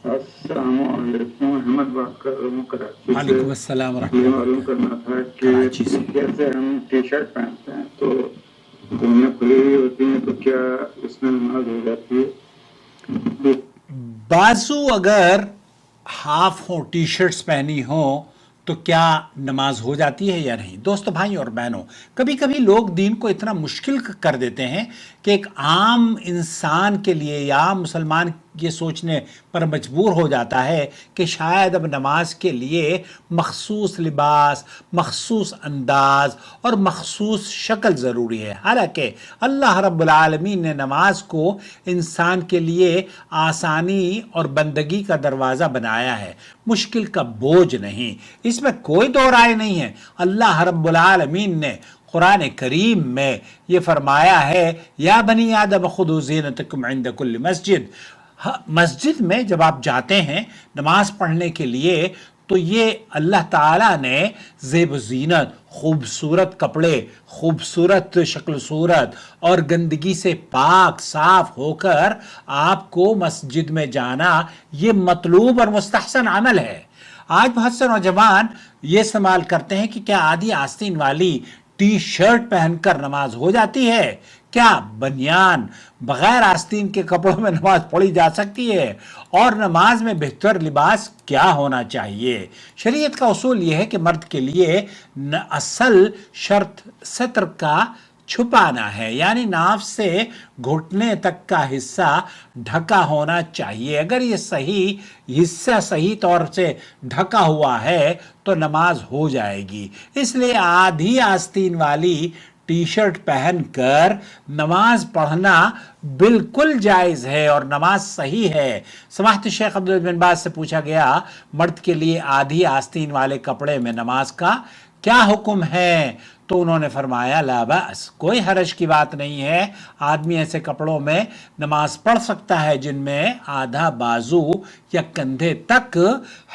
السلام علیکم، احمد بات کر رہا ہوں کراچی سے۔ وعلیکم السلام ورحمۃ یہ اللہ معلوم وبرکاتہ۔ کرنا تھا کہ کراچی سے جیسے ہم ٹی شرٹ پہنتے ہیں تو گھومنے کھلی ہوئی ہوتی ہیں، تو کیا اس میں نماز ہو جاتی ہے؟ بازو اگر ہاف ہوں، ٹی شرٹس پہنی ہوں تو کیا نماز ہو جاتی ہے یا نہیں؟ دوستو، بھائی اور بہنوں، کبھی کبھی لوگ دین کو اتنا مشکل کر دیتے ہیں کہ ایک عام انسان کے لیے یا عام مسلمان یہ سوچنے پر مجبور ہو جاتا ہے کہ شاید اب نماز کے لیے مخصوص لباس، مخصوص انداز اور مخصوص شکل ضروری ہے۔ حالانکہ اللہ رب العالمین نے نماز کو انسان کے لیے آسانی اور بندگی کا دروازہ بنایا ہے، مشکل کا بوجھ نہیں، اس میں کوئی دو رائے نہیں ہے۔ اللہ رب العالمین نے قرآن کریم میں یہ فرمایا ہے، یا بنی آدم خذوا زینتکم عند کل مسجد۔ مسجد میں جب آپ جاتے ہیں نماز پڑھنے کے لیے تو یہ اللہ تعالیٰ نے زیب و زینت، خوبصورت کپڑے، خوبصورت شکل صورت اور گندگی سے پاک صاف ہو کر آپ کو مسجد میں جانا یہ مطلوب اور مستحسن عمل ہے۔ آج بہت سے نوجوان یہ استعمال کرتے ہیں کہ کیا آدھی آستین والی ٹی شرٹ پہن کر نماز ہو جاتی ہے؟ کیا بنیان بغیر آستین کے کپڑوں میں نماز پڑھی جا سکتی ہے؟ اور نماز میں بہتر لباس کیا ہونا چاہیے؟ شریعت کا اصول یہ ہے کہ مرد کے لیے اصل شرط ستر کا چھپانا ہے، یعنی ناف سے گھٹنے تک کا حصہ ڈھکا ہونا چاہیے۔ اگر یہ حصہ صحیح طور سے ڈھکا ہوا ہے تو نماز ہو جائے گی۔ اس لیے آدھی آستین والی ٹی شرٹ پہن کر نماز پڑھنا بالکل جائز ہے اور نماز صحیح ہے۔ سماحت شیخ عبدالعزیز بن باز سے پوچھا گیا، مرد کے لیے آدھی آستین والے کپڑے میں نماز کا کیا حکم ہے؟ تو انہوں نے فرمایا، لا بأس، کوئی حرج کی بات نہیں ہے، آدمی ایسے کپڑوں میں نماز پڑھ سکتا ہے جن میں آدھا بازو یا کندھے تک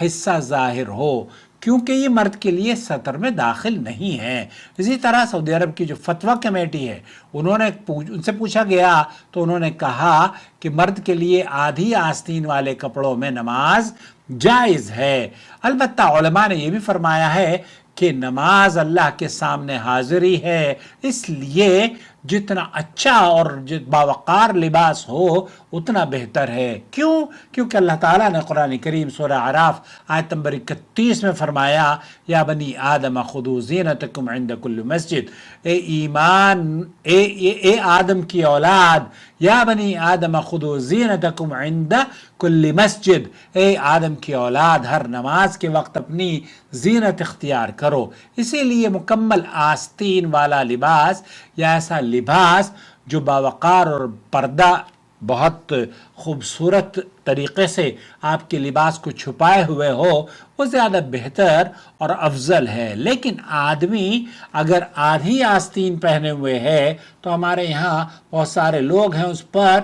حصہ ظاہر ہو، کیونکہ یہ مرد کے لیے سطر میں داخل نہیں ہے۔ اسی طرح سعودی عرب کی جو فتویٰ کمیٹی ہے، ان سے پوچھا گیا تو انہوں نے کہا کہ مرد کے لیے آدھی آستین والے کپڑوں میں نماز جائز ہے۔ البتہ علماء نے یہ بھی فرمایا ہے کہ نماز اللہ کے سامنے حاضری ہے، اس لیے جتنا اچھا اور باوقار لباس ہو اتنا بہتر ہے۔ کیوں؟ کیونکہ اللہ تعالیٰ نے قرآن کریم سورہ اعراف آیت نمبر 31 میں فرمایا، یا بنی آدم خذوا زینتکم عند کل مسجد، اے آدم کی اولاد، یا بنی آدم خذوا زینتکم عند کل مسجد، اے آدم کی اولاد ہر نماز کے وقت اپنی زینت اختیار کرو۔ اسی لیے مکمل آستین والا لباس یا ایسا لباس جو باوقار اور پردہ بہت خوبصورت طریقے سے آپ کے لباس کو چھپائے ہوئے ہو، وہ زیادہ بہتر اور افضل ہے۔ لیکن آدمی اگر آدھی آستین پہنے ہوئے ہے تو ہمارے یہاں بہت سارے لوگ ہیں اس پر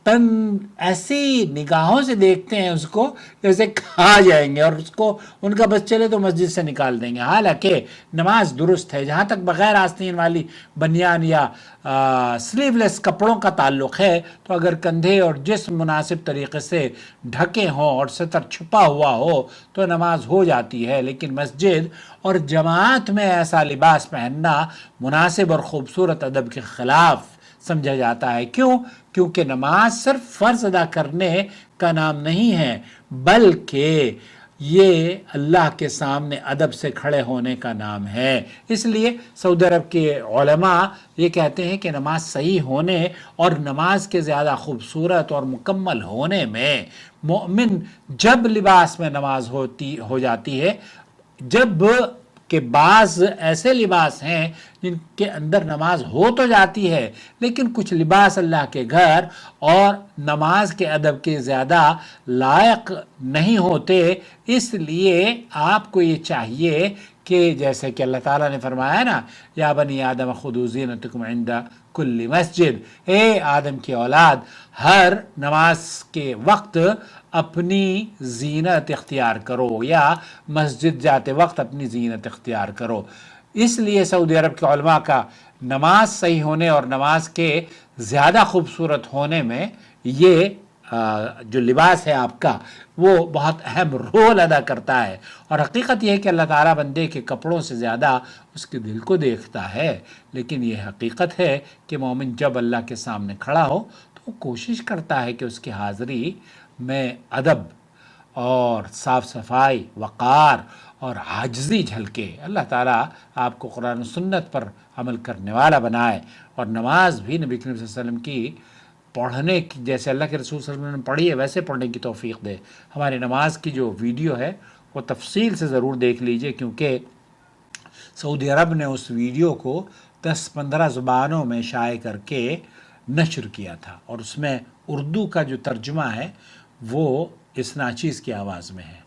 ایسی نگاہوں سے دیکھتے ہیں اس کو جیسے کھا جائیں گے، اور اس کو ان کا بس چلے تو مسجد سے نکال دیں گے۔ حالانکہ نماز درست ہے۔ جہاں تک بغیر آستین والی بنیان یا سلیو لیس کپڑوں کا تعلق ہے تو اگر کندھے اور جسم مناسب طریقے سے ڈھکے ہوں اور ستر چھپا ہوا ہو تو نماز ہو جاتی ہے۔ لیکن مسجد اور جماعت میں ایسا لباس پہننا مناسب اور خوبصورت ادب کے خلاف سمجھا جاتا ہے۔ کیوں؟ کیونکہ نماز صرف فرض ادا کرنے کا نام نہیں ہے، بلکہ یہ اللہ کے سامنے ادب سے کھڑے ہونے کا نام ہے۔ اس لیے سعودی عرب کے علماء یہ کہتے ہیں کہ نماز صحیح ہونے اور نماز کے زیادہ خوبصورت اور مکمل ہونے میں مومن جب لباس میں نماز ہو جاتی ہے، جب کہ بعض ایسے لباس ہیں جن کے اندر نماز ہو تو جاتی ہے لیکن کچھ لباس اللہ کے گھر اور نماز کے ادب کے زیادہ لائق نہیں ہوتے۔ اس لیے آپ کو یہ چاہیے کہ جیسے کہ اللہ تعالیٰ نے فرمایا نا، یا بنی آدم خذوا زینتکم عند کل مسجد، اے آدم کی اولاد ہر نماز کے وقت اپنی زینت اختیار کرو، یا مسجد جاتے وقت اپنی زینت اختیار کرو۔ اس لیے سعودی عرب کے علماء کا نماز صحیح ہونے اور نماز کے زیادہ خوبصورت ہونے میں یہ جو لباس ہے آپ کا وہ بہت اہم رول ادا کرتا ہے، اور حقیقت یہ ہے کہ اللہ تعالیٰ بندے کے کپڑوں سے زیادہ اس کے دل کو دیکھتا ہے۔ لیکن یہ حقیقت ہے کہ مومن جب اللہ کے سامنے کھڑا ہو تو وہ کوشش کرتا ہے کہ اس کی حاضری میں ادب اور صاف صفائی، وقار اور عاجزی جھلکے۔ اللہ تعالیٰ آپ کو قرآن و سنت پر عمل کرنے والا بنائے، اور نماز بھی نبی کریم صلی اللہ علیہ وسلم کی پڑھنے کی، جیسے اللہ کے رسول صلی اللہ علیہ وسلم نے پڑھی ہے ویسے پڑھنے کی توفیق دے۔ ہماری نماز کی جو ویڈیو ہے وہ تفصیل سے ضرور دیکھ لیجئے، کیونکہ سعودی عرب نے اس ویڈیو کو 10-15 زبانوں میں شائع کر کے نشر کیا تھا، اور اس میں اردو کا جو ترجمہ ہے وہ اس ناچیز کی آواز میں ہے۔